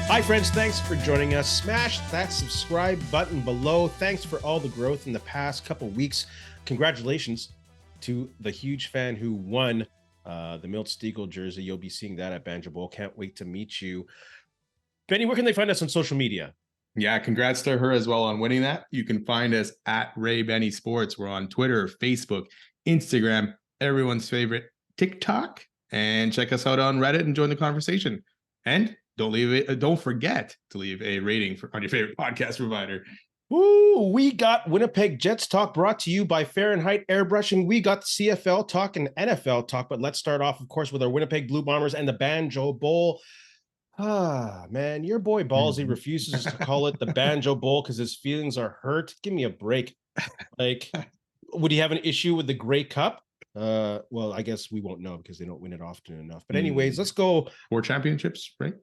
Hi, friends. Thanks for joining us. Smash that subscribe button below. Thanks for all the growth in the past couple weeks. Congratulations to the huge fan who won the Milt Stiegel jersey. You'll be seeing that at Banjo Bowl. Can't wait to meet you. Benny, where can they find us on social media? Yeah, congrats to her as well on winning that. You can find us at Ray Benny Sports. We're on Twitter, Facebook, Instagram, everyone's favorite TikTok, and check us out on Reddit and join the conversation. And don't forget to leave a rating on your favorite podcast provider. Woo! We got Winnipeg Jets Talk brought to you by Fahrenheit Airbrushing. We got the CFL Talk and NFL Talk, but let's start off, of course, with our Winnipeg Blue Bombers and the Banjo Bowl. Man, your boy Ballsy refuses to call it the Banjo Bowl because his feelings are hurt. Give me a break. Like, would he have an issue with the Grey Cup? Well, I guess we won't know because they don't win it often enough. But anyways, let's go. 4 championships, right?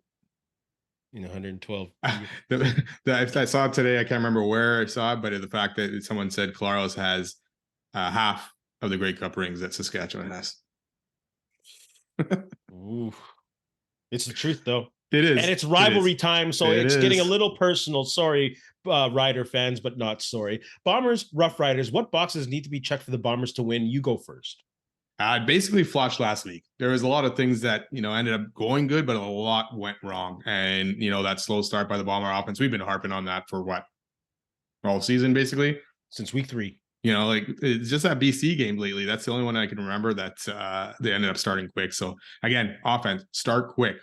112. I saw it today. I can't remember where I saw it, but the fact that someone said Claros has half of the Grey Cup rings that Saskatchewan has. Ooh. It's the truth, though. It is. And it's rivalry time, so it's getting a little personal. Sorry, Rider fans, but not sorry. Bombers, Roughriders, what boxes need to be checked for the Bombers to win? You go first. I basically flushed last week. There was a lot of things that, ended up going good, but a lot went wrong. And, that slow start by the Bomber offense, we've been harping on that for all season, basically. Since week 3. It's just that BC game lately. That's the only one I can remember that they ended up starting quick. So, again, offense, start quick.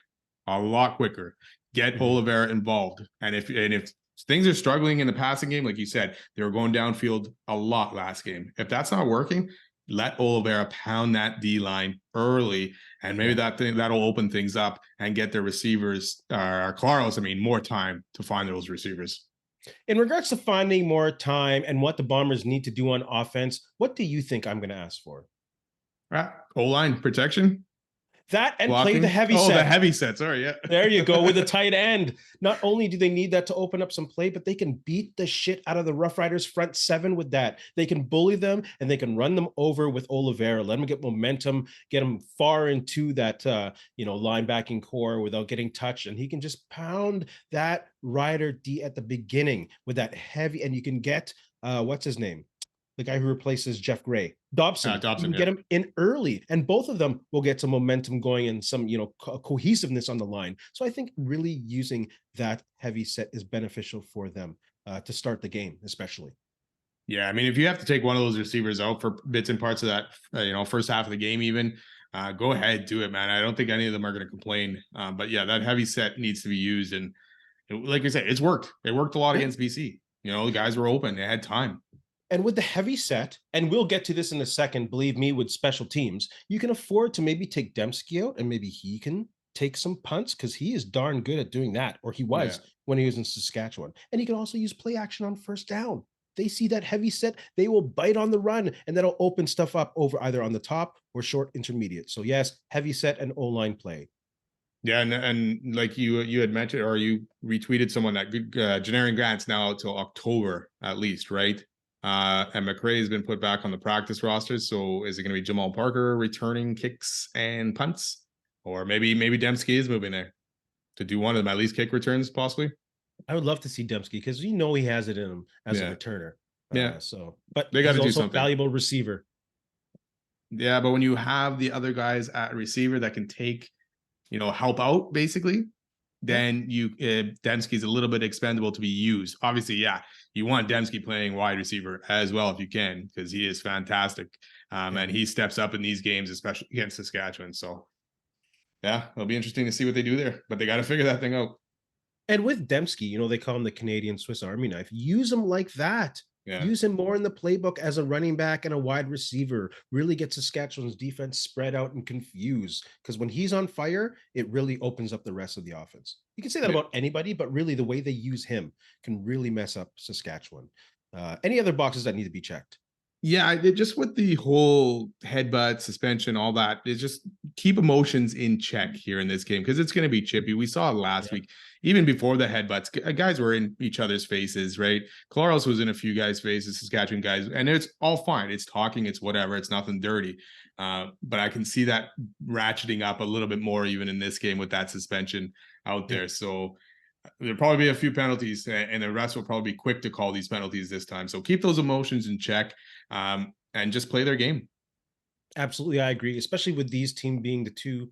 A lot quicker. Get Oliveira involved. And if things are struggling in the passing game, like you said, they were going downfield a lot last game. If that's not working, let Oliveira pound that D line early, and maybe that'll open things up and get their receivers, Claros, more time to find those receivers. In regards to finding more time and what the Bombers need to do on offense, what do you think I'm going to ask for? O-line protection. That and blocking. Play the heavy set. Oh, the heavy set. Sorry, yeah. There you go, with the tight end. Not only do they need that to open up some play, but they can beat the shit out of the Roughriders front 7 with that. They can bully them and they can run them over with Oliveira. Let them get momentum, get them far into that linebacking core without getting touched. And he can just pound that Rider D at the beginning with that heavy, and you can get what's his name? The guy who replaces Jeff Gray, Dobson. You can get him in early, and both of them will get some momentum going and some, cohesiveness on the line. So I think really using that heavy set is beneficial for them to start the game, especially. Yeah, if you have to take one of those receivers out for bits and parts of that, first half of the game, even go ahead, do it, man. I don't think any of them are going to complain. But yeah, that heavy set needs to be used, and like I said, it's worked. It worked a lot against BC. The guys were open; they had time. And with the heavy set, and we'll get to this in a second, believe me, with special teams, you can afford to maybe take Dembski out and maybe he can take some punts because he is darn good at doing that, or he was when he was in Saskatchewan. And he can also use play action on first down. They see that heavy set, they will bite on the run, and that'll open stuff up over either on the top or short intermediate. So yes, heavy set and O-line play. Yeah, and like you had mentioned, or you retweeted someone that Janarian Grant's now till October at least, right? And McRae has been put back on the practice roster. So is it going to be Jamal Parker returning kicks and punts? Or maybe Dembski is moving there to do one of them, at least kick returns, possibly? I would love to see Dembski because he has it in him as a returner. But they got to do something. A valuable receiver. Yeah, but when you have the other guys at receiver that can take, help out, basically, then Dembski is a little bit expendable to be used. Obviously, you want Dembski playing wide receiver as well if you can, because he is fantastic. And he steps up in these games, especially against Saskatchewan. So, it'll be interesting to see what they do there. But they got to figure that thing out. And with Dembski, they call him the Canadian Swiss Army knife. Use him like that. Yeah. Use him more in the playbook as a running back and a wide receiver. Really get Saskatchewan's defense spread out and confused. Because when he's on fire, it really opens up the rest of the offense. You can say that about anybody, but really the way they use him can really mess up Saskatchewan. Any other boxes that need to be checked? Yeah, just with the whole headbutt, suspension, all that, is just keep emotions in check here in this game because it's going to be chippy. We saw it last week, even before the headbutts. Guys were in each other's faces, right? Claros was in a few guys' faces, Saskatchewan guys, and it's all fine. It's talking, it's whatever, it's nothing dirty. But I can see that ratcheting up a little bit more even in this game with that suspension out there. So There'll probably be a few penalties, and the refs will probably be quick to call these penalties this time. So keep those emotions in check, and just play their game. Absolutely, I agree, especially with these teams being the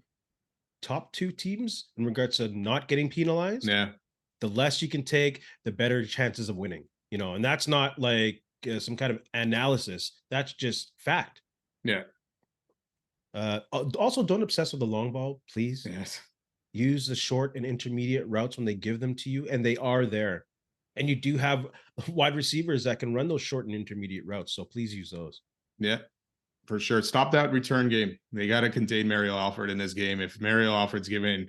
top two teams in regards to not getting penalized. Yeah. The less you can take, the better chances of winning. And that's not like some kind of analysis. That's just fact. Yeah. Also, don't obsess with the long ball, please. Yes. Use the short and intermediate routes when they give them to you, and they are there. And you do have wide receivers that can run those short and intermediate routes, so please use those. Yeah, for sure. Stop that return game. They got to contain Mariel Alford in this game. If Mariel Alford's given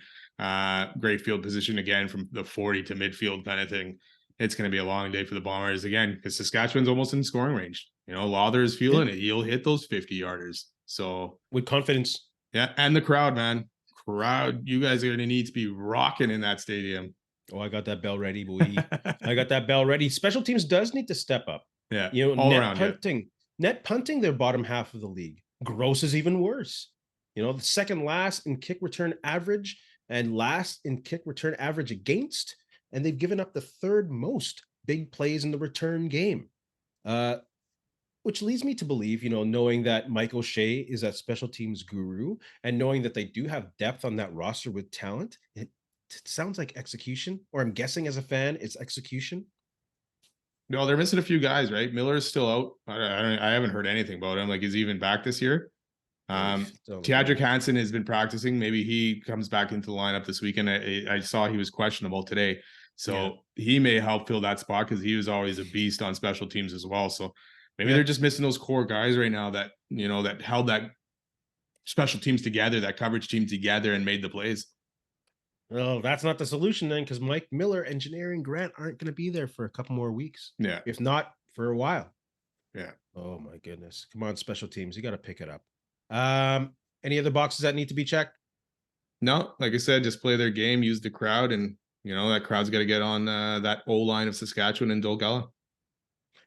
great field position again from the 40 to midfield kind of thing, it's going to be a long day for the Bombers again, because Saskatchewan's almost in scoring range. Lawther is feeling it. He'll hit those 50 yarders. So with confidence. Yeah, and the crowd, man. Crowd, you guys are going to need to be rocking in that stadium. Oh, I got that bell ready, boy. I got that bell ready. Special teams does need to step up. Yeah, all net around punting. Net punting, they're bottom half of the league. Gross is even worse. The second last in kick return average and last in kick return average against, and they've given up the third most big plays in the return game. Which leads me to believe, knowing that Mike O'Shea is that special teams guru and knowing that they do have depth on that roster with talent, it sounds like execution, or I'm guessing as a fan, it's execution. No, they're missing a few guys, right? Miller's still out. I haven't heard anything about him. Like, is he even back this year? Teodric Hansen has been practicing. Maybe he comes back into the lineup this weekend. I saw he was questionable today. So he may help fill that spot, because he was always a beast on special teams as well. So maybe they're just missing those core guys right now that, that held that special teams together, that coverage team together, and made the plays. Well, that's not the solution then, because Mike Miller and Janarian Grant aren't going to be there for a couple more weeks. Yeah. If not for a while. Yeah. Oh my goodness. Come on, special teams. You got to pick it up. Any other boxes that need to be checked? No, like I said, just play their game, use the crowd, and that crowd's got to get on that O-line of Saskatchewan and Dolgalla.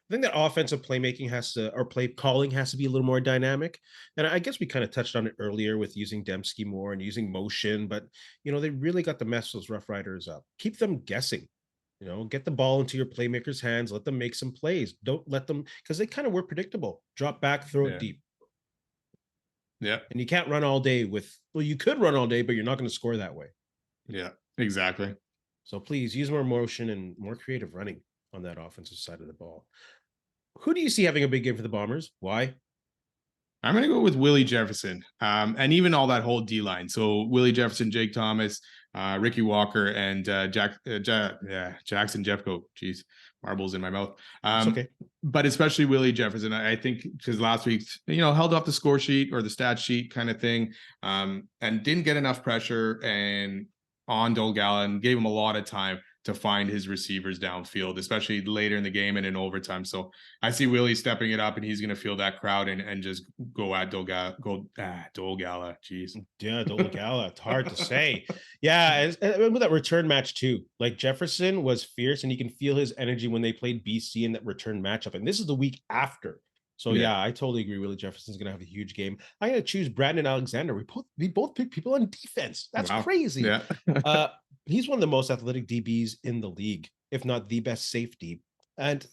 I think that offensive playmaking or play calling has to be a little more dynamic. And I guess we kind of touched on it earlier with using Dembski more and using motion, but they really got to mess those Rough Riders up. Keep them guessing. Get the ball into your playmakers' hands, let them make some plays. Don't let them, because they kind of were predictable. Drop back, throw it deep. Yeah. And you can't run all day you could run all day, but you're not going to score that way. Yeah, exactly. So please use more motion and more creative running on that offensive side of the ball. Who do you see having a big game for the Bombers? Why? I'm going to go with Willie Jefferson, and even all that whole D line. So Willie Jefferson, Jake Thomas, Ricky Walker, and Jackson Jeffcoat. Jeez, marbles in my mouth. It's okay. But especially Willie Jefferson, I think, because last week, held off the score sheet or the stat sheet kind of thing, and didn't get enough pressure and on Dolgalla, and gave him a lot of time to find his receivers downfield, especially later in the game and in overtime. So I see Willie stepping it up, and he's going to feel that crowd and just go at Dolgalla. Jeez. Yeah, Dolgalla. It's hard to say. Yeah, and with that return match too. Like, Jefferson was fierce, and you can feel his energy when they played BC in that return matchup. And this is the week after. So yeah, I totally agree. Willie Jefferson's going to have a huge game. I'm going to choose Brandon Alexander. We both pick people on defense. That's crazy. Yeah. He's one of the most athletic DBs in the league, if not the best safety. And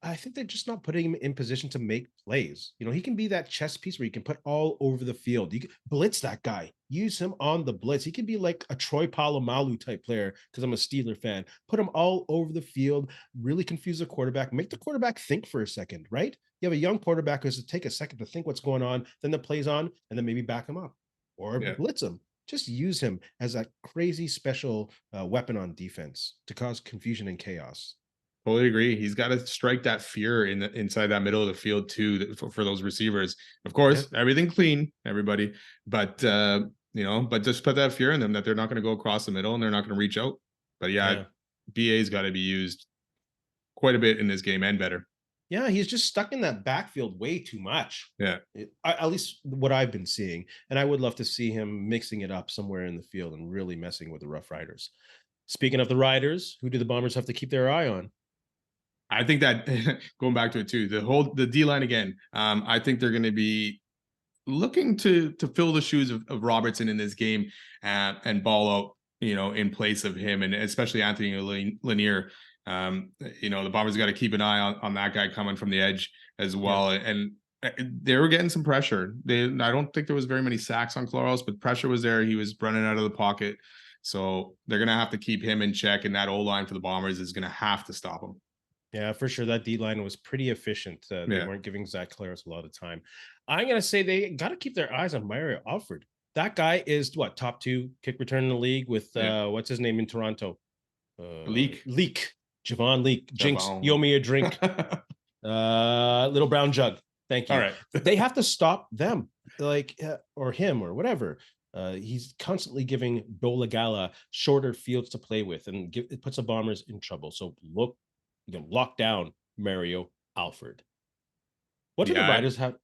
I think they're just not putting him in position to make plays. He can be that chess piece where you can put all over the field. You can blitz that guy. Use him on the blitz. He can be like a Troy Polamalu type player, because I'm a Steeler fan. Put him all over the field, really confuse the quarterback, make the quarterback think for a second, right? You have a young quarterback who has to take a second to think what's going on, then the play's on, and then maybe back him up or blitz him. Just use him as a crazy special weapon on defense to cause confusion and chaos. Totally agree. He's got to strike that fear inside that middle of the field too, for those receivers. Of course, everything clean, everybody, but but just put that fear in them that they're not going to go across the middle and they're not going to reach out. But BA's got to be used quite a bit in this game and better. Yeah, he's just stuck in that backfield way too much. Yeah. At least what I've been seeing. And I would love to see him mixing it up somewhere in the field and really messing with the Rough Riders. Speaking of the Riders, who do the Bombers have to keep their eye on? I think that going back to it too, the D line again. I think they're going to be looking to fill the shoes of Robertson in this game and ball out. in place of him, and especially Anthony Lanier. The Bombers got to keep an eye on that guy coming from the edge as well. Yeah. And they were getting some pressure. I don't think there was very many sacks on Claros, but pressure was there. He was running out of the pocket. So they're going to have to keep him in check, and that O-line for the Bombers is going to have to stop him. Yeah, for sure. That D-line was pretty efficient. They weren't giving Zach Claros a lot of time. I'm going to say they got to keep their eyes on Mario Alford. That guy is top 2 kick return in the league with what's his name in Toronto? Leak. Javon Leak. Jinx, you owe me a drink. Little brown jug. Thank you. All right. They have to stop them, or him or whatever. He's constantly giving Bolagala shorter fields to play with, and it puts the Bombers in trouble. So lock down Mario Alford. What do the Riders have?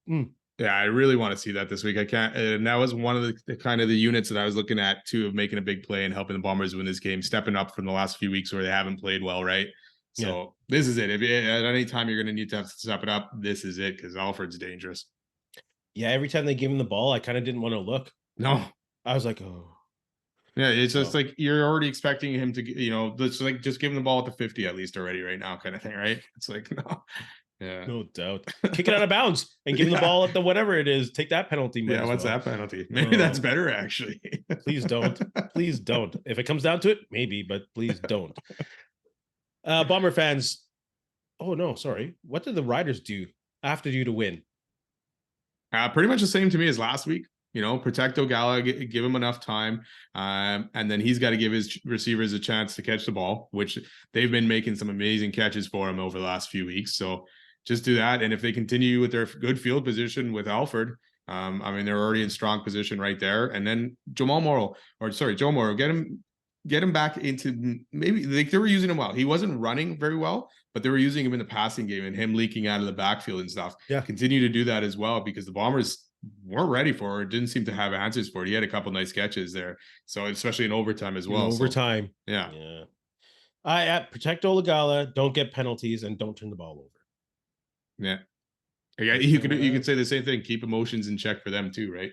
Yeah, I really want to see that this week. I can't, and that was one of the kind of the units that I was looking at too, of making a big play and helping the Bombers win this game, stepping up from the last few weeks where they haven't played well, right? So This is it. If at any time you're going to need to have to step it up, this is it, because Alford's dangerous. Yeah, every time they gave him the ball, I kind of didn't want to look. No, I was like, oh. Yeah, it's just like you're already expecting him to, just give him the ball at the 50 at least already right now, kind of thing, right? It's like, no. Yeah, no doubt. Kick it out of bounds and give him the ball at the whatever it is. Take that penalty. Yeah, what's that penalty? Maybe that's better, actually. Please don't. Please don't. If it comes down to it, maybe, but please don't. Bomber fans. Oh no, sorry. What did the Riders have to do to win? Pretty much the same to me as last week. Protect O'Gala, give him enough time, and then he's got to give his receivers a chance to catch the ball, which they've been making some amazing catches for him over the last few weeks. So just do that, and if they continue with their good field position with Alford, they're already in strong position right there. And then Joe Morrow, get him back into, maybe they were using him well. He wasn't running very well, but they were using him in the passing game and him leaking out of the backfield and stuff. Yeah, continue to do that as well, because the Bombers weren't ready for it. Didn't seem to have answers for it. He had a couple nice catches there, so especially in overtime as well. Overtime, yeah. I protect Olagala, don't get penalties, and don't turn the ball over. Yeah, you could say the same thing. Keep emotions in check for them too, right?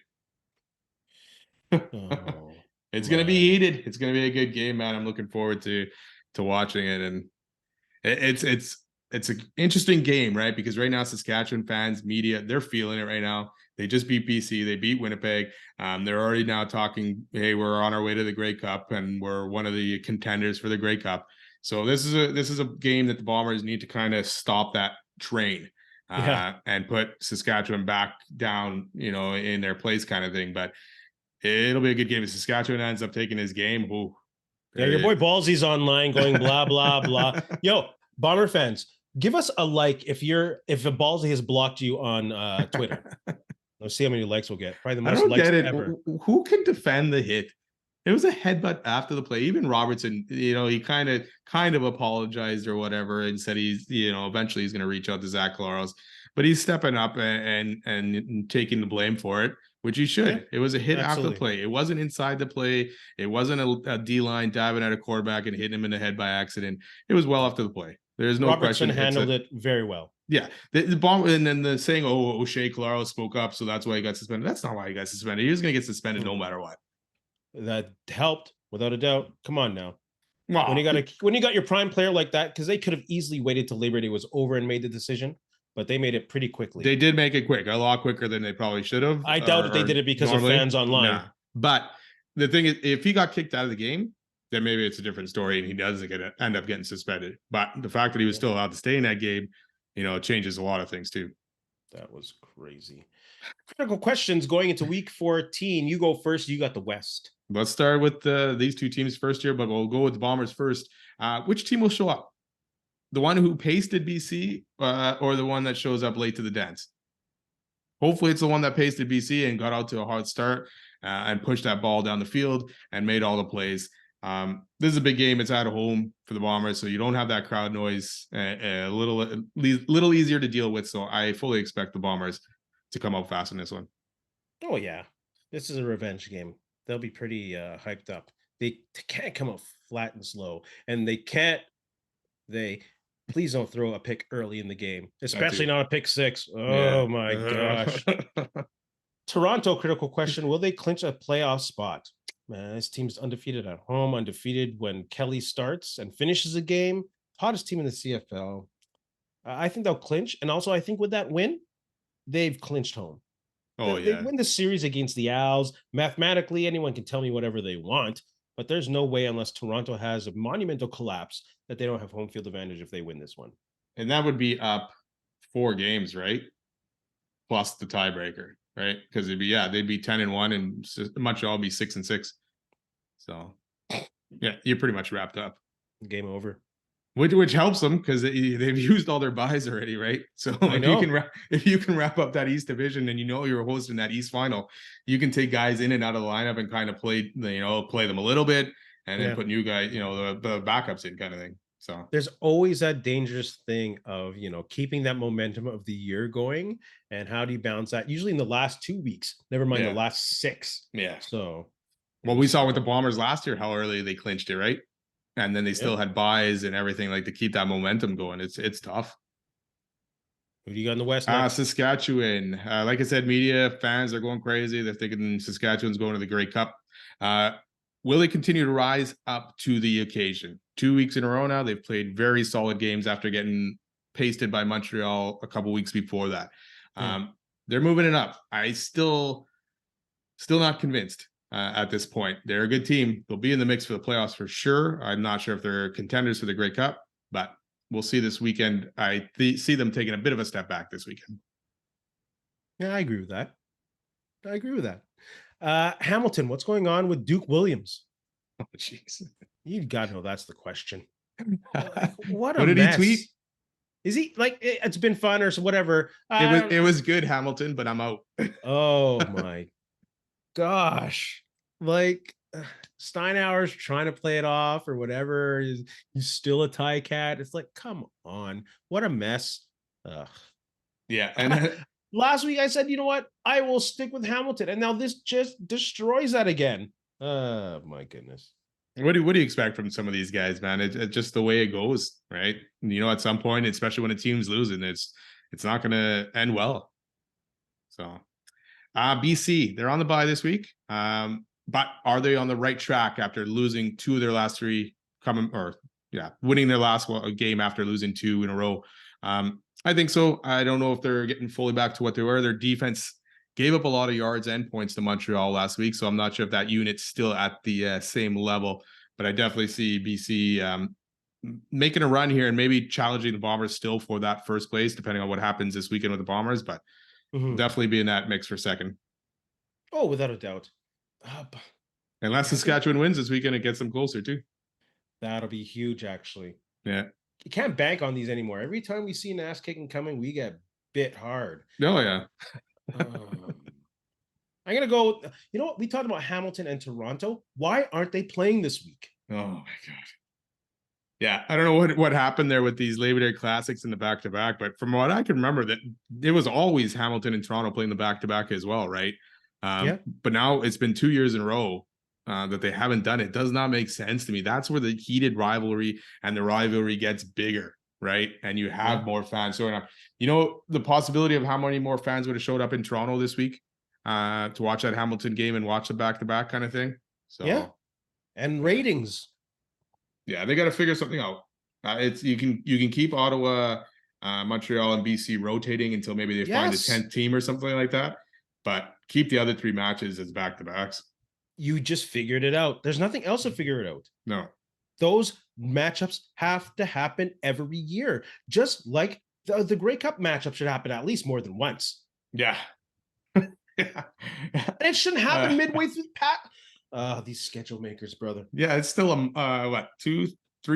It's gonna be heated. It's gonna be a good game, man. I'm looking forward to watching it, and it's an interesting game, right? Because right now, Saskatchewan fans, media, they're feeling it right now. They just beat BC. They beat Winnipeg. They're already now talking, hey, we're on our way to the Grey Cup, and we're one of the contenders for the Grey Cup. So this is a game that the Bombers need to kind of stop that train and put Saskatchewan back down, in their place, kind of thing. But it'll be a good game. If Saskatchewan ends up taking his game, your boy Ballsy's online going blah blah blah. Yo, Bomber fans, give us a like if a Ballsy has blocked you on Twitter. Let's see how many likes we'll get. Probably the most likes ever. Who can defend the hit? It was a headbutt after the play. Even Robertson, he kind of apologized or whatever and said he's, eventually he's going to reach out to Zach Claros, but he's stepping up and taking the blame for it, which he should. Yeah, it was a hit after the play. It wasn't inside the play. It wasn't a D-line diving at a quarterback and hitting him in the head by accident. It was well after the play. There's no Robertson question. Handled it very well. Yeah, the bomb, and then the saying, O'Shea Claros spoke up, so that's why he got suspended. That's not why he got suspended. He was going to get suspended no matter what. That helped without a doubt. Come on now. When you got your prime player like that, because they could have easily waited till Labor Day was over and made the decision, but they made it pretty quickly. They did make it quick, a lot quicker than they probably should have. I doubt that they did it because of fans online. Nah. But the thing is, if he got kicked out of the game, then maybe it's a different story and he doesn't end up getting suspended. But the fact that he was still allowed to stay in that game, changes a lot of things too. That was crazy. Critical questions going into week 14. You go first. You got the West. Let's start with these two teams first here, but we'll go with the Bombers first. Which team will show up? The one who pasted BC or the one that shows up late to the dance? Hopefully it's the one that pasted BC and got out to a hard start and pushed that ball down the field and made all the plays. This is a big game. It's at home for the Bombers, so you don't have that crowd noise. A little easier to deal with. So I fully expect the Bombers to come out fast in this one. Oh yeah, this is a revenge game. They'll be pretty hyped up. They can't come out flat and slow, and please don't throw a pick early in the game, especially not a pick six. Oh my gosh. Toronto critical question: will they clinch a playoff spot? man, this team's undefeated at home, undefeated when Kelly starts and finishes a game. Hottest team in the CFL. I think they'll clinch. And also, I think with that win, they've clinched home. Oh They yeah. win the series against the Owls. Mathematically, anyone can tell me whatever they want, but there's no way unless Toronto has a monumental collapse that they don't have home field advantage if they win this one. And that would be up 4 games, right? Plus the tiebreaker, right? Because they'd be 10-1, and Montreal would be 6-6. So yeah, you're pretty much wrapped up. Game over. Which helps them because they've used all their buys already, right? So if you can wrap up that East Division and you're hosting that East Final, you can take guys in and out of the lineup and kind of play them a little bit, and then put new guys, the backups in, kind of thing. So there's always that dangerous thing of keeping that momentum of the year going, and how do you balance that? Usually in the last 2 weeks, never mind the last 6. Yeah. So well, we saw with the Bombers last year how early they clinched it, right? And then they still had buys and everything, like, to keep that momentum going. It's tough. Who do you got in the West? Saskatchewan. Like I said, media fans are going crazy. They're thinking Saskatchewan's going to the Grey Cup. Will they continue to rise up to the occasion? 2 weeks in a row now, they've played very solid games after getting pasted by Montreal a couple weeks before that. They're moving it up. I still not convinced. At this point, they're a good team. They'll be in the mix for the playoffs for sure. I'm not sure if they're contenders for the Grey Cup, but we'll see this weekend. I see them taking a bit of a step back this weekend. Yeah, I agree with that. Hamilton, what's going on with Duke Williams? Oh, jeez. You gotta know that's the question. What did mess. he tweet? Is he like, it's been fun or whatever? It was good, Hamilton, but I'm out. Oh my gosh. Like, Steinhauer's trying to play it off or whatever. He's still a tie cat. It's like, come on, what a mess. Ugh. Yeah. And last week I said, you know what? I will stick with Hamilton. And now this just destroys that again. My goodness. What do you expect from some of these guys, man? It's just the way it goes, right? At some point, especially when a team's losing, it's not going to end well. So BC, they're on the bye this week. But are they on the right track after losing 2 of their last 3, winning their last game after losing 2 in a row? I think so. I don't know if they're getting fully back to what they were. Their defense gave up a lot of yards and points to Montreal last week, so I'm not sure if that unit's still at the same level. But I definitely see BC making a run here and maybe challenging the Bombers still for that first place, depending on what happens this weekend with the Bombers. But definitely be in that mix for second. Oh, without a doubt. Unless Saskatchewan wins this weekend, it gets them closer too. That'll be huge, actually. Yeah. You can't bank on these anymore. Every time we see an ass kicking coming, we get bit hard. Oh, yeah. I'm going to go. You know what? We talked about Hamilton and Toronto. Why aren't they playing this week? Oh, my God. Yeah, I don't know what happened there with these Labor Day Classics in the back-to-back, but from what I can remember, that it was always Hamilton and Toronto playing the back-to-back as well, right? But now it's been 2 years in a row that they haven't done it. It does not make sense to me. That's where the heated rivalry and the rivalry gets bigger, right? And you have more fans showing up. The possibility of how many more fans would have showed up in Toronto this week to watch that Hamilton game and watch the back-to-back kind of thing. So and ratings. Yeah, they got to figure something out. You can keep Ottawa, Montreal, and BC rotating until maybe they find a 10th team or something like that. But keep the other 3 matches as back-to-backs. You just figured it out. There's nothing else to figure it out. No. Those matchups have to happen every year. Just like the Grey Cup matchup should happen at least more than once. Yeah. It shouldn't happen midway through these schedule makers, brother. Yeah, it's still 2-3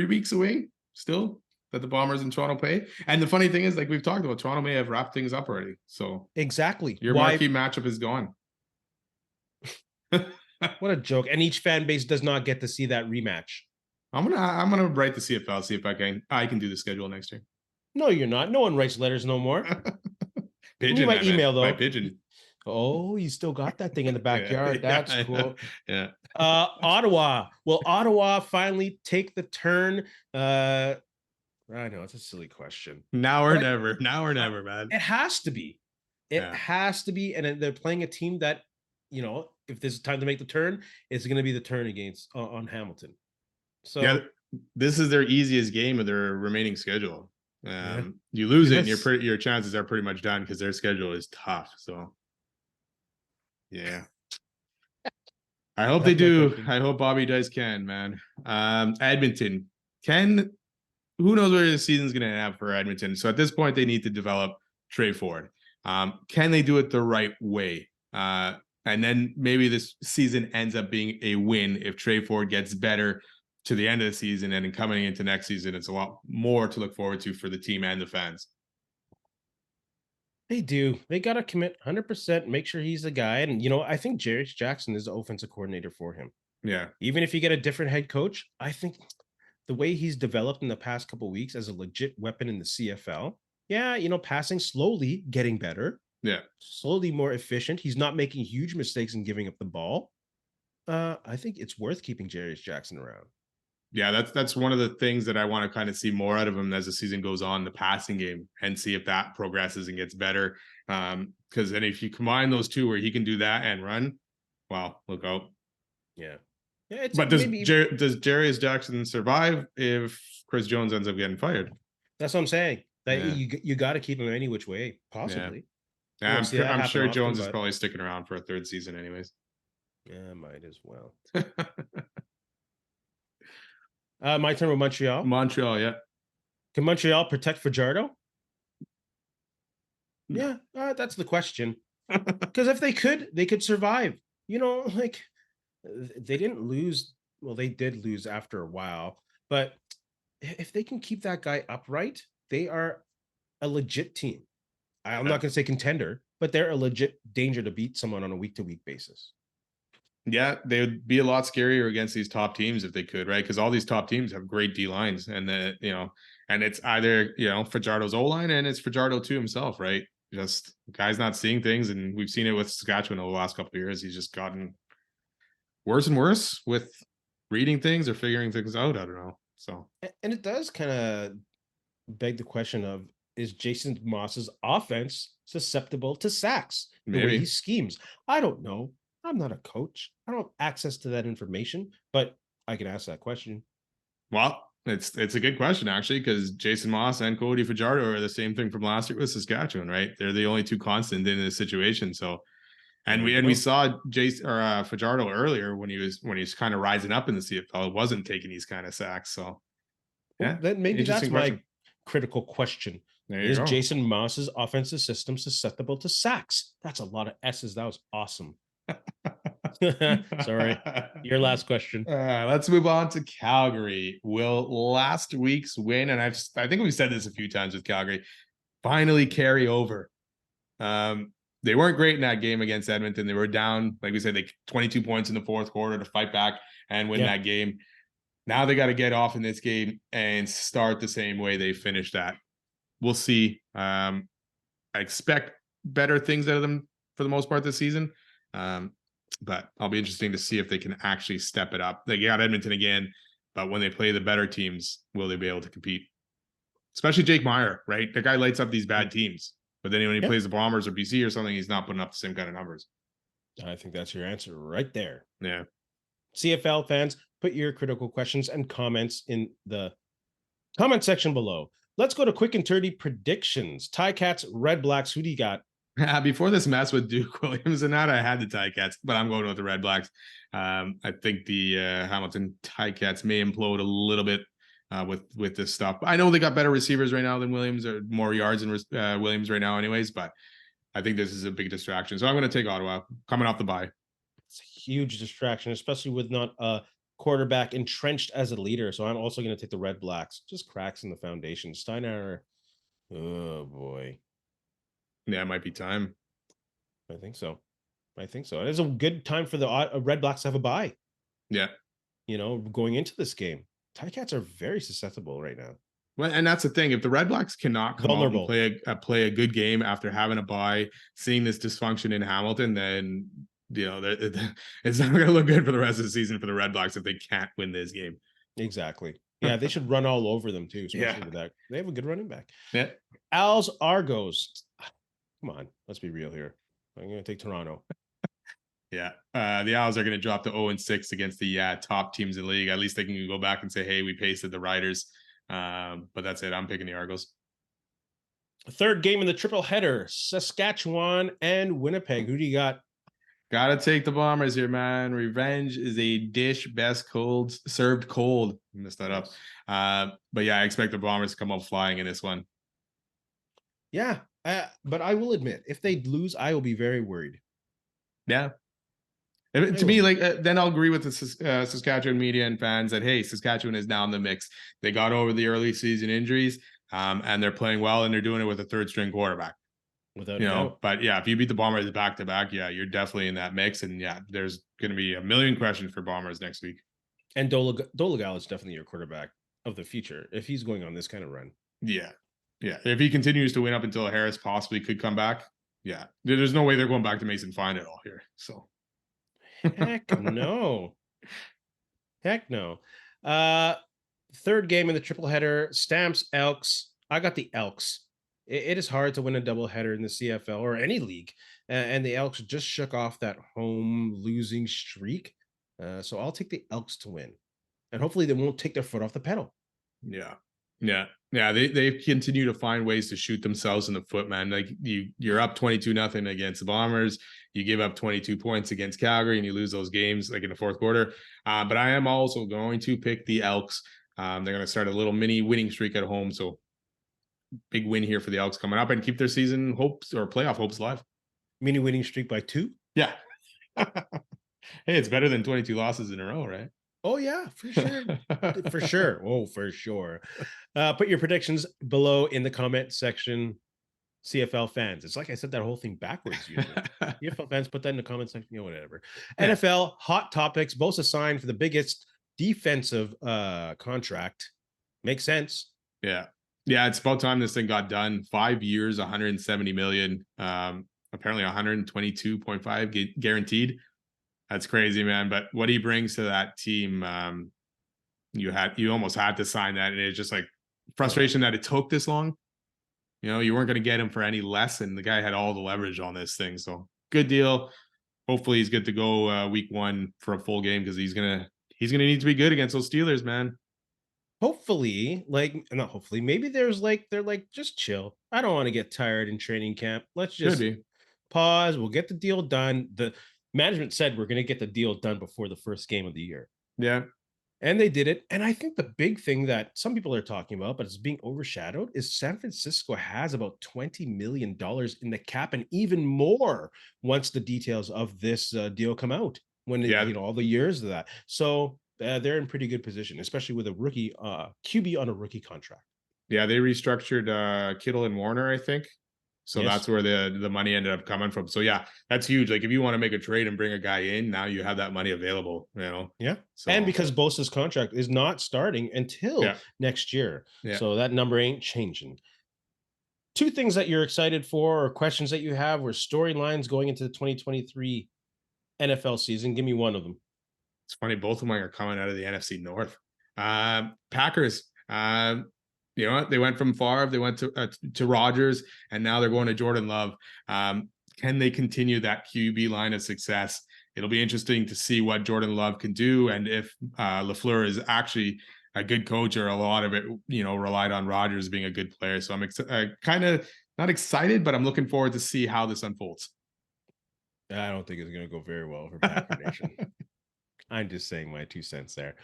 weeks away still that the Bombers in Toronto play. And the funny thing is, like we've talked about, Toronto may have wrapped things up already. So exactly, your marquee matchup is gone. What a joke! And each fan base does not get to see that rematch. I'm gonna write the CFL, see if I can do the schedule next year. No, you're not. No one writes letters no more. Pigeon, you might email though. My pigeon. Oh, you still got that thing in the backyard. That's cool. Yeah. Ottawa. Will Ottawa finally take the turn? I know it's a silly question. Now or never. Now or never, man. It has to be. It has to be. And they're playing a team that, if this is time to make the turn, it's going to be the turn against on Hamilton. So yeah, this is their easiest game of their remaining schedule. yeah. You lose it, and Yes. your chances are pretty much done because their schedule is tough. So yeah. I hope they That's my do. question. I hope Bobby Dice can, man. Edmonton. Who knows where the season's going to end up for Edmonton? So at this point, they need to develop Trey Ford. Can they do it the right way? And then maybe this season ends up being a win if Trey Ford gets better to the end of the season, and then coming into next season, it's a lot more to look forward to for the team and the fans. They do. They got to commit 100%, make sure he's the guy. And, you know, I think Jarrett Jackson is the offensive coordinator for him. Yeah. Even if you get a different head coach, I think the way he's developed in the past couple of weeks as a legit weapon in the CFL, yeah, you know, passing slowly, getting better. Yeah. Slowly more efficient. He's not making huge mistakes and giving up the ball. I think it's worth keeping Jarrett Jackson around. Yeah, that's one of the things that I want to kind of see more out of him as the season goes on, the passing game, and see if that progresses and gets better. Because then if you combine those two where he can do that and run, wow, look out. Yeah. Yeah, it's But maybe does Jarius Jackson survive if Chris Jones ends up getting fired? that's what I'm saying. That Yeah. you got to keep him any which way, possibly. Yeah. I'm sure often, Jones is probably sticking around for a third season anyways. Yeah, might as well. My turn with Montreal. Montreal, yeah. Can Montreal protect Fajardo? Yeah, that's the question. Because if they could survive. You know, like they didn't lose. Well, they did lose after a while, but if they can keep that guy upright, they are a legit team. I'm not going to say contender, but they're a legit danger to beat someone on a week-to-week basis. Yeah, they would be a lot scarier against these top teams if they could, right? Because all these top teams have great D lines, and and it's either Fajardo's O line and it's Fajardo too himself, right? Just guy's not seeing things, and we've seen it with Saskatchewan over the last couple of years. He's just gotten worse and worse with reading things or figuring things out. I don't know. So, and it does kind of beg the question of, is Jason Moss's offense susceptible to sacks the way he schemes? I don't know. I'm not a coach. I don't have access to that information, but I can ask that question. Well, it's a good question actually, because Jason Moss and Cody Fajardo are the same thing from last year with Saskatchewan, right? They're the only two constant in this situation. So, and we saw Jason or Fajardo earlier when he's kind of rising up in the CFL, wasn't taking these kind of sacks. So, yeah, then maybe that's my critical question. Is Jason Moss's offensive system susceptible to sacks? That's a lot of S's. That was awesome. Sorry. Your last question. Let's move on to Calgary. Will last week's win, and I think we've said this a few times with Calgary, finally carry over? They weren't great in that game against Edmonton. They were down, like we said, 22 points in the fourth quarter to fight back and win that game. Now they got to get off in this game and start the same way they finished that. We'll see. I expect better things out of them for the most part this season. But I'll be interesting to see if they can actually step it up. They got Edmonton again, but when they play the better teams, will they be able to compete? Especially Jake Meyer, right? The guy lights up these bad teams, but then when he plays the Bombers or BC or something, he's not putting up the same kind of numbers. I think that's your answer right there. Yeah. CFL fans, put your critical questions and comments in the comment section below. Let's go to quick and dirty predictions. Ticats, Red Blacks. Who do you got? Before this mess with Duke Williams and that, I had the Ticats, but I'm going with the Red Blacks. I think the Hamilton Ticats may implode a little bit with this stuff. I know they got better receivers right now than Williams, or more yards than Williams right now anyways, but I think this is a big distraction. So I'm going to take Ottawa coming off the bye. It's a huge distraction, especially with not a quarterback entrenched as a leader. So I'm also going to take the Red Blacks. Just cracks in the foundation. Steinauer, oh boy. Yeah, it might be time. I think so. It is a good time for the Red Blacks to have a bye. Yeah. Going into this game. Ticats are very susceptible right now. Well, and that's the thing. If the Red Blacks cannot come out and play a good game after having a bye, seeing this dysfunction in Hamilton, then it's not going to look good for the rest of the season for the Red Blacks if they can't win this game. Exactly. Yeah, they should run all over them too. Especially with that. They have a good running back. Yeah. Als Argos. Come on, let's be real here. I'm going to take Toronto. Yeah. The Owls are going to drop to 0-6 against the top teams in the league. At least they can go back and say, hey, we pasted the Riders. But that's it. I'm picking the Argos. Third game in the triple header, Saskatchewan and Winnipeg. Who do you got? Gotta take the Bombers here, man. Revenge is a dish best served cold. Messed that up. But yeah, I expect the Bombers to come up flying in this one. Yeah, but I will admit, if they lose, I will be very worried. Yeah. To me, like then I'll agree with the Saskatchewan media and fans that hey, Saskatchewan is now in the mix. They got over the early season injuries, and they're playing well, and they're doing it with a third string quarterback. Without a doubt. But yeah, if you beat the Bombers back to back, yeah, you're definitely in that mix, and yeah, there's going to be a million questions for Bombers next week. And Dolegal is definitely your quarterback of the future if he's going on this kind of run. Yeah, if he continues to win up until Harris possibly could come back, yeah, there's no way they're going back to Mason Fine at all here. So. Heck no. Heck no. Third game in the triple header, Stamps, Elks. I got the Elks. It is hard to win a double header in the CFL or any league. And the Elks just shook off that home losing streak. So I'll take the Elks to win. And hopefully they won't take their foot off the pedal. Yeah. They continue to find ways to shoot themselves in the foot, man. Like you're up 22-0 against the Bombers. You give up 22 points against Calgary and you lose those games like in the fourth quarter. But I am also going to pick the Elks. They're going to start a little mini winning streak at home. So big win here for the Elks coming up and keep their season hopes or playoff hopes alive. Mini winning streak by 2? Yeah. Hey, it's better than 22 losses in a row, right? Oh, yeah, for sure. For sure. Oh, for sure. Put your predictions below in the comment section, CFL fans. It's like I said that whole thing backwards. CFL fans, put that in the comment section, whatever. Yeah. NFL, hot topics. Bosa signed for the biggest defensive contract. Makes sense. Yeah, it's about time this thing got done. 5 years, 170 million. Apparently 122.5 guaranteed. That's crazy, man. But what he brings to that team, you almost had to sign that, and it's just like frustration that it took this long. You weren't going to get him for any less, and the guy had all the leverage on this thing. So good deal. Hopefully, he's good to go week 1 for a full game because he's gonna need to be good against those Steelers, man. Hopefully, not hopefully, maybe they're like, just chill. I don't want to get tired in training camp. Let's just pause. We'll get the deal done. The management said we're going to get the deal done before the first game of the year. Yeah. And they did it. And I think the big thing that some people are talking about, but it's being overshadowed, is San Francisco has about $20 million in the cap and even more once the details of this deal come out, when all the years of that. So they're in pretty good position, especially with a rookie QB on a rookie contract. Yeah, they restructured Kittle and Warner, I think. So that's where the money ended up coming from. So yeah, that's huge. Like if you want to make a trade and bring a guy in, now you have that money available, Yeah. So, and because Bosa's contract is not starting until next year. Yeah. So that number ain't changing. 2 things that you're excited for or questions that you have were storylines going into the 2023 NFL season. Give me one of them. It's funny. Both of them are coming out of the NFC North. Packers. They went from Favre, they went to Rodgers, and now they're going to Jordan Love. Can they continue that QB line of success? It'll be interesting to see what Jordan Love can do, and if LaFleur is actually a good coach, or a lot of it, relied on Rodgers being a good player. So I'm kind of not excited, but I'm looking forward to see how this unfolds. I don't think it's going to go very well for Packer Nation. I'm just saying my 2 cents there.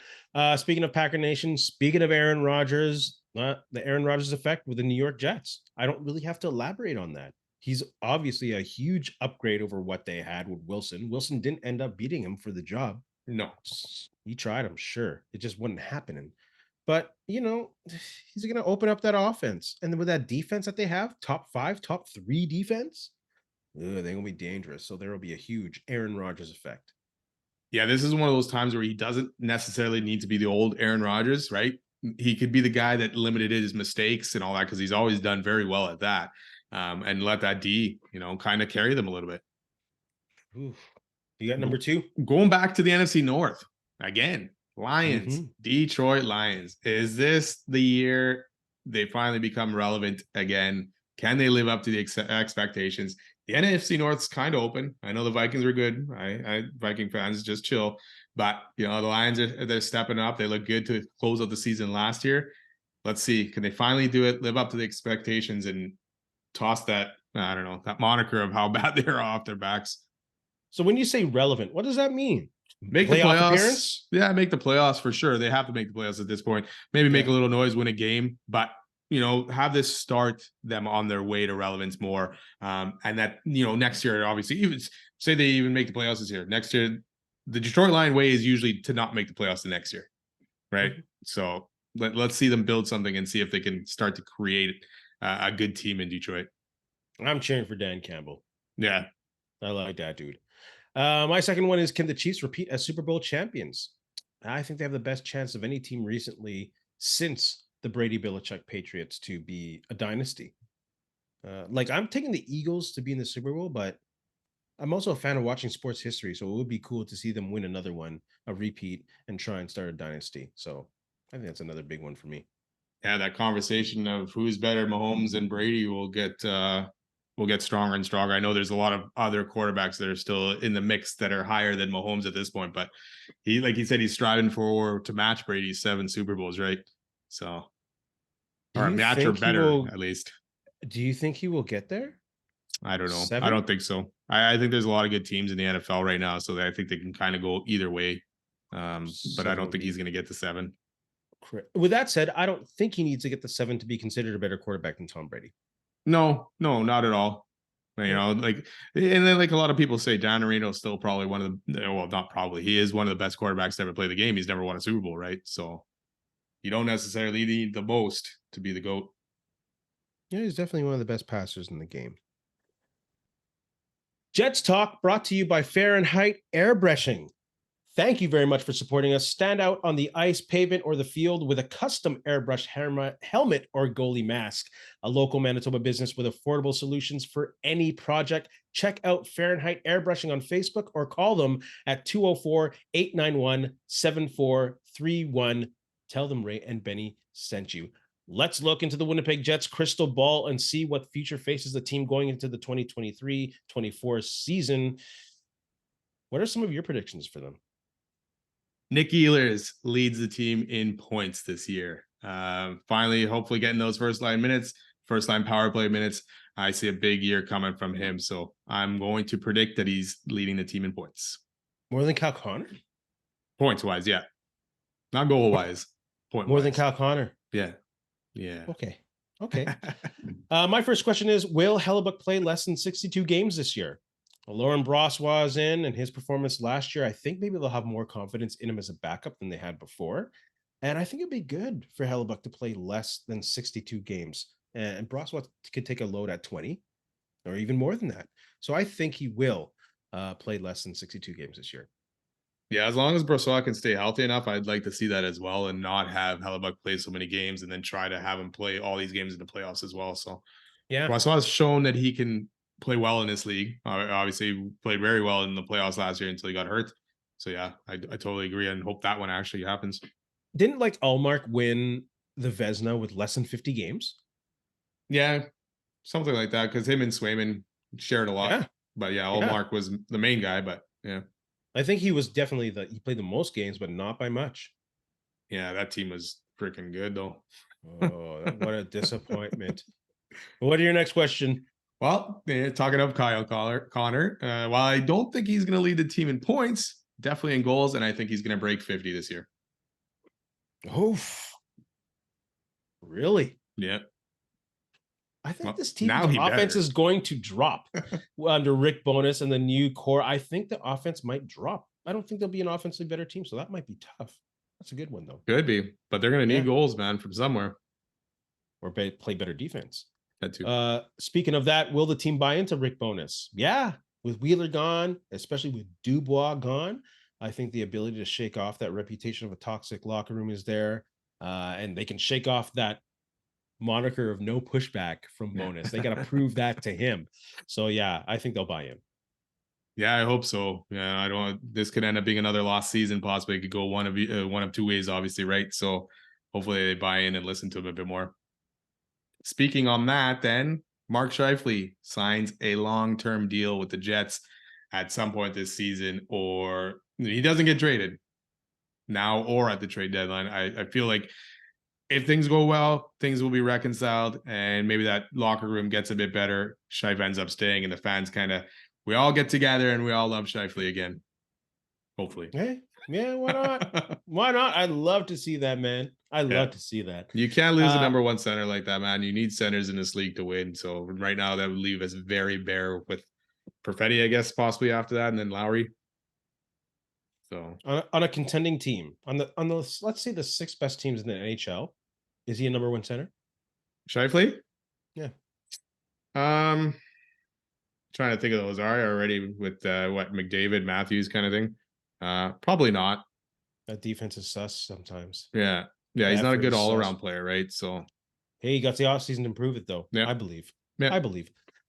Speaking of Packer Nation, speaking of Aaron Rodgers, the Aaron Rodgers effect with the New York Jets. I don't really have to elaborate on that. He's obviously a huge upgrade over what they had with Wilson. Wilson didn't end up beating him for the job. No. He tried, I'm sure. It just wasn't happening. But, he's going to open up that offense. And with that defense that they have, top 5, top 3 defense, they're going to be dangerous. So there will be a huge Aaron Rodgers effect. Yeah, this is one of those times where he doesn't necessarily need to be the old Aaron Rodgers, right? He could be the guy that limited his mistakes and all that, because he's always done very well at that, and let that D, kind of carry them a little bit. Oof. You got number 2? Going back to the NFC North again, Lions, Detroit Lions. Is this the year they finally become relevant again? Can they live up to the expectations? The NFC North's kind of open. I know the Vikings are good. Viking fans just chill. But the Lions they're stepping up. They look good to close out the season last year. Let's see. Can they finally do it, live up to the expectations, and toss that, I don't know, that moniker of how bad they're off their backs? So when you say relevant, what does that mean? Make the playoffs. Appearance? Yeah, make the playoffs for sure. They have to make the playoffs at this point. Maybe make a little noise, win a game, but have this start them on their way to relevance more. And that, next year, obviously, even say they even make the playoffs this year. Next year, the Detroit Lion way is usually to not make the playoffs the next year, right? Mm-hmm. So let's see them build something and see if they can start to create a good team in Detroit. I'm cheering for Dan Campbell. Yeah. I like that, dude. My second one is, can the Chiefs repeat as Super Bowl champions? I think they have the best chance of any team recently since the Brady Belichick Patriots to be a dynasty. I'm taking the Eagles to be in the Super Bowl, but I'm also a fan of watching sports history, so it would be cool to see them win another one, a repeat, and try and start a dynasty. So I think that's another big one for me. Yeah, that conversation of who's better, Mahomes and Brady, will get stronger and stronger. I know there's a lot of other quarterbacks that are still in the mix that are higher than Mahomes at this point, but he, like he said, he's striving to match Brady's 7 Super Bowls, right? So, or match or better, at least. Do you think he will get there? I don't know. 7? I don't think so. I think there's a lot of good teams in the NFL right now, so I think they can kind of go either way. But I don't think he's going to get to 7. With that said, I don't think he needs to get the 7 to be considered a better quarterback than Tom Brady. No, not at all. And then a lot of people say, Dan Marino is still probably one of the, well, not probably, he is one of the best quarterbacks to ever play the game. He's never won a Super Bowl, right? So you don't necessarily need the most to be the GOAT. Yeah, he's definitely one of the best passers in the game. Jets Talk brought to you by Fahrenheit Airbrushing. Thank you very much for supporting us. Stand out on the ice, pavement, or the field with a custom airbrush helmet or goalie mask. A local Manitoba business with affordable solutions for any project. Check out Fahrenheit Airbrushing on Facebook or call them at 204-891-7431. Tell them Ray and Benny sent you. Let's look into the Winnipeg Jets crystal ball and see what future faces the team going into the 2023-24 season. What are some of your predictions for them? Nick Ehlers leads the team in points this year. Finally, hopefully getting those first line power play minutes. I see a big year coming from him. So I'm going to predict that he's leading the team in points. More than Kyle Connor? Points wise, yeah. Not goal wise. More than Kyle Connor? Yeah. Yeah. Okay. My first question is, will Hellebuyck play less than 62 games this year? Lauren Brossois is in, and his performance last year, I think maybe they'll have more confidence in him as a backup than they had before. And I think it'd be good for Hellebuyck to play less than 62 games. And Brossois could take a load at 20 or even more than that. So I think he will play less than 62 games this year. Yeah, as long as Brossois can stay healthy enough, I'd like to see that as well, and not have Hellebuyck play so many games and then try to have him play all these games in the playoffs as well. So yeah, Brossois has shown that he can play well in this league. Obviously played very well in the playoffs last year until he got hurt. So yeah, I totally agree and hope that one actually happens. Didn't Allmark win the Vezina with less than 50 games? Yeah, something like that, because him and Swayman shared a lot. Yeah. But yeah, Allmark was the main guy, but yeah. I think he was definitely he played the most games, but not by much. Yeah, that team was freaking good though. Oh, what a disappointment. What are your next question? Well, talking of Kyle Connor, while I don't think he's going to lead the team in points, definitely in goals, and I think he's going to break 50 this year. Oof. Really? Yeah. I think this team's offense is going to drop under Rick Bowness and the new core. I think the offense might drop. I don't think they'll be an offensively better team, so that might be tough. That's a good one, though. Could be, but they're going to need goals, man, from somewhere. Or play better defense. That too. Speaking of that, will the team buy into Rick Bowness? Yeah, with Wheeler gone, especially with Dubois gone, I think the ability to shake off that reputation of a toxic locker room is there, and they can shake off that moniker of no pushback from Bowness. They got to prove that to him. So yeah, I think they'll buy in. Yeah, I hope so. Yeah, this could end up being another lost season. Possibly it could go one of two ways, obviously, right? So hopefully they buy in and listen to him a bit more. Speaking on that, then Mark Scheifele signs a long-term deal with the Jets at some point this season, or he doesn't get traded now or at the trade deadline. I feel like if things go well, things will be reconciled, and maybe that locker room gets a bit better. Scheif ends up staying, and the fans we all get together and we all love Scheifele again. Hopefully. Hey, yeah, why not? Why not? I'd love to see that, man. I love to see that. You can't lose a number one center like that, man. You need centers in this league to win. So right now, that would leave us very bare with Perfetti, I guess, possibly after that, and then Lowry. So on a contending team, on the let's say the 6 best teams in the NHL, is he a number one center? Scheifele? Yeah. Trying to think of those are already with McDavid, Matthews kind of thing. Probably not. That defense is sus sometimes. Yeah, he's not a good all-around player, right? So hey, he got the offseason to improve it, though. Yeah. I believe. Yeah. I believe.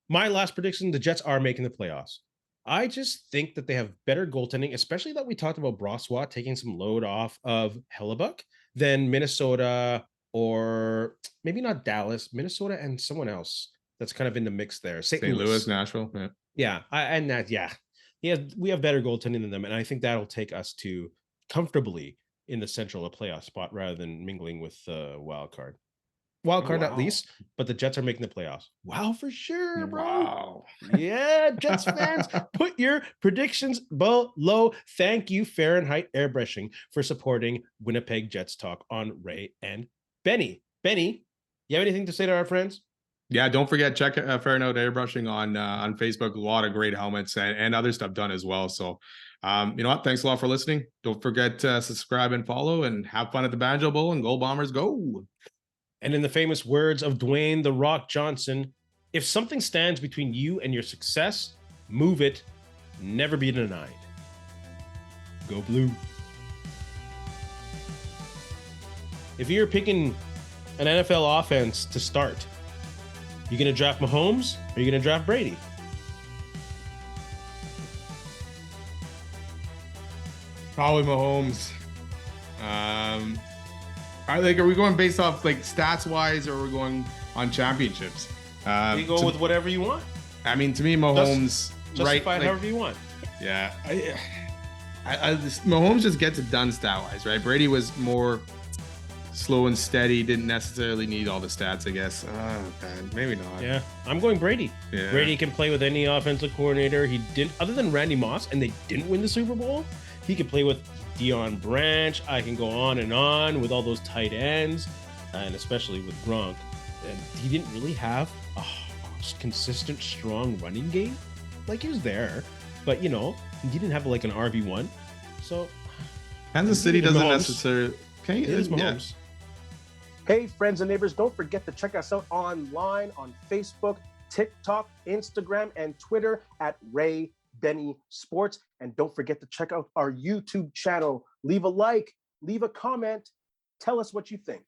My last prediction: the Jets are making the playoffs. I just think that they have better goaltending, especially that we talked about Brossoit taking some load off of Hellebuck than Minnesota, or maybe not Dallas, Minnesota, and someone else that's kind of in the mix there. St. Louis, Nashville. Yeah. We have better goaltending than them, and I think that'll take us to comfortably in the central a playoff spot rather than mingling with the wild card. At least, but the Jets are making the playoffs. Wow, for sure, bro. Wow. Yeah, Jets fans, put your predictions below. Thank you, Fahrenheit Airbrushing, for supporting Winnipeg Jets Talk on Ray and Benny. Benny, you have anything to say to our friends? Yeah, don't forget, check Fahrenheit Airbrushing on Facebook. A lot of great helmets and other stuff done as well. So, you know what? Thanks a lot for listening. Don't forget to subscribe and follow, and have fun at the Banjo Bowl, and Gold Bombers go. And in the famous words of Dwayne "The Rock" Johnson, if something stands between you and your success, move it. Never be denied. Go Blue. If you're picking an NFL offense to start, you going to draft Mahomes or are you going to draft Brady? Probably Mahomes. Are we going based off like stats wise, or we're going on championships? You go with whatever you want. I mean, to me, Mahomes justify it however you want. Yeah, Mahomes just gets it done stat wise, right? Brady was more slow and steady, didn't necessarily need all the stats, I guess. Maybe not. Yeah, I'm going Brady. Yeah. Brady can play with any offensive coordinator. He didn't, other than Randy Moss, and they didn't win the Super Bowl. He could play with Deion Branch. I can go on with all those tight ends, and especially with Gronk. And he didn't really have a consistent, strong running game. Like, he was there, but, you know, he didn't have like an RB1. So Kansas City doesn't necessarily. It is Mahomes. Hey, friends and neighbors, don't forget to check us out online on Facebook, TikTok, Instagram, and Twitter at Ray Benny Sports. And don't forget to check out our YouTube channel. Leave a like, leave a comment, tell us what you think.